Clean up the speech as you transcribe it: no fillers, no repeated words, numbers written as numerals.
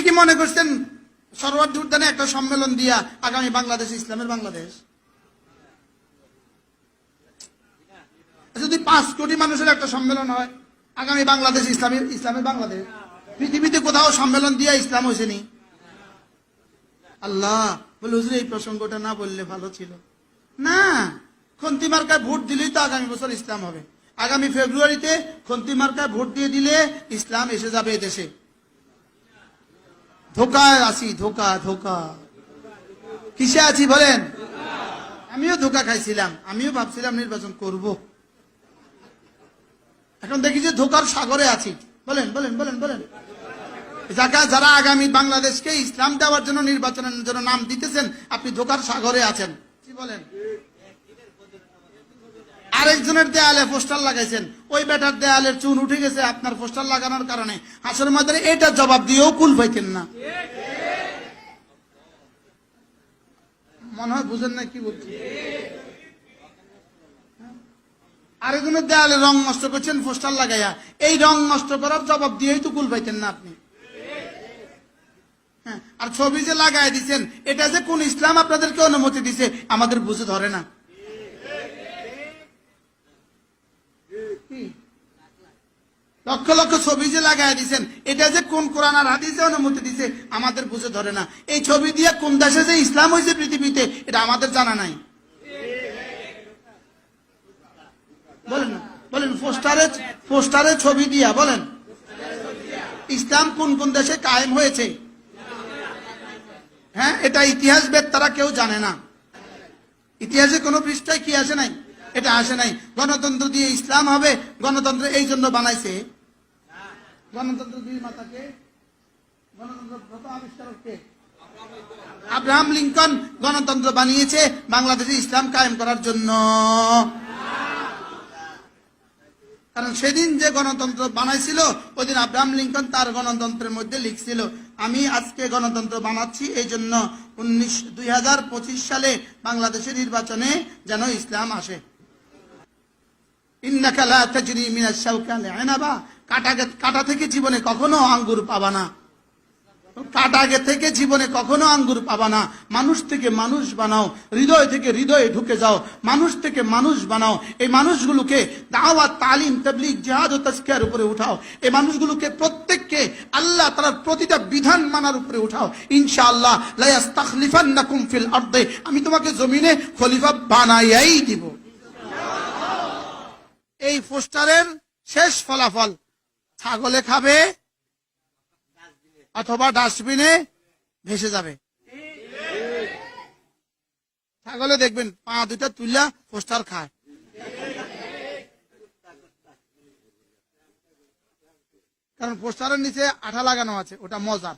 কি মনে করছেন সরোয়ার্দী উদ্যানে একটা সম্মেলন দিয়া আগামী বাংলাদেশ ইসলামের বাংলাদেশ? যদি 5 কোটি মানুষের একটা সম্মেলন হয়, আগামী বাংলাদেশ ইসলামের বাংলাদেশ? পৃথিবীতে কোথাও সম্মেলন দিয়া ইসলাম হয়েছেনি? আল্লাহ বলে, হুজুর এই প্রসঙ্গটা না বললে ভালো ছিল না। খন্তি মার্কায় ভোট দিলেই তো আগামী বছর ইসলাম হবে। আগামী ফেব্রুয়ারিতে খন্তি মার্কায় ভোট দিয়ে দিলে ইসলাম এসে যাবে এদেশে। ধোকায় আছি, ধোকা ধোকা। কিসে আছি বলেন? আমিও ধোকা খাইছিলাম, আমিও ভাবছিলাম নির্বাচন করব, এখন দেখি যে ধোকার সাগরে আছি। বলেন বলেন বলেন বলেন। যারা আগামী বাংলাদেশকে ইসলাম দেওয়ার জন্য নির্বাচনের জন্য নাম দিতেছেন, আপনি ধোকার সাগরে আছেন। কি বলেন? আরেকজনের দেয়ালে পোস্টার লাগাইছেন, ওই বেটার দেয়ালের চুন উঠে গেছে আপনার পোস্টার লাগানোর কারণে। হাসরের ময়দানে এটা জবাব দিয়েও কুল পাইতেন না। মনে হয় বুঝেন না কি বলছি। আরেকজনের দেয়ালে রং নষ্ট করছেন পোস্টার লাগাইয়া, এই রং নষ্ট করার জবাব দিয়েই তো কুল পাইতেন না আপনি। হ্যাঁ, আর ছবি যে লাগাই দিচ্ছেন, এটা যে কোন ইসলাম আপনাদেরকে অনুমতি দিছে আমাদের বুঝে ধরে না। লক্ষ লক্ষ ছবি যে লাগাই দিচ্ছেন, এটা যে কোন কোরআন আর হাদিসে অনুমতি দিছে আমাদের বুঝে ধরে না। এই ছবি দিয়ে কোন দেশে যে ইসলাম হয়েছে পৃথিবীতে, এটা আমাদের জানা নাই। বলেন না, বলেন। পোস্টারে ছবি দিয়া বলেন ইসলাম কোন কোন দেশে কায়েম হয়েছে। হ্যাঁ, এটা ইতিহাসবিদ তারা কেউ জানে না। ইতিহাসে কোনো পৃষ্ঠায় কি আসে নাই? এটা আসে নাই। গণতন্ত্র দিয়ে ইসলাম হবে, গণতন্ত্র এই জন্য বানাইছে। গণতন্ত্র দুই মাতাকে, গণতন্ত্র প্রথম আবিষ্কারক কে? আব্রাহাম লিঙ্কন গণতন্ত্র বানিয়েছে বাংলাদেশে ইসলাম কায়েম করার জন্য। কারণ সেদিন যে গণতন্ত্র বানাইছিল, ওই দিন আব্রাহাম লিঙ্কন তার গণতন্ত্রের মধ্যে লিখছিল, আমি আজকে গণতন্ত্র বানাচ্ছি এই জন্য 2025 সালে বাংলাদেশের নির্বাচনে যেন ইসলাম আসে। ইন্নাকা লা তাজরি মিনাশ শাওকালি আনাবা, কাটা থেকে জীবনে কখনো আঙ্গুর পাবা না। কাটাগে থেকে জীবনে কখনো আঙ্গুর পাবা না। মানুষ থেকে মানুষ বানাও, হৃদয় থেকে হৃদয়ে ঢুকে যাও, মানুষ থেকে মানুষ বানাও। এই মানুষগুলোকে দাওয়াত, তালিম, তাবলীগ, জিহাদ ও তাজকিয়ার উপরে উঠাও। এই মানুষগুলোকে প্রত্যেককে আল্লাহ তাআলার প্রতিটা বিধান মানার উপরে উঠাও। ইনশাআল্লাহ লা ইস্তাখলিফান্নাকুম ফিল আরদি, আমি তোমাকে জমিনে খলিফা বানাইয়াই দিব। এই পোস্টারের শেষ ফলাফল ছাগলে খাবে অথবা ডাস্টবিনে ভেসে যাবে। ছাগলে দেখবেন পা দুটা তুললা পোস্টার খায়। কারণ পোস্টারের নিচে আঠা লাগানো আছে, ওটা মজার।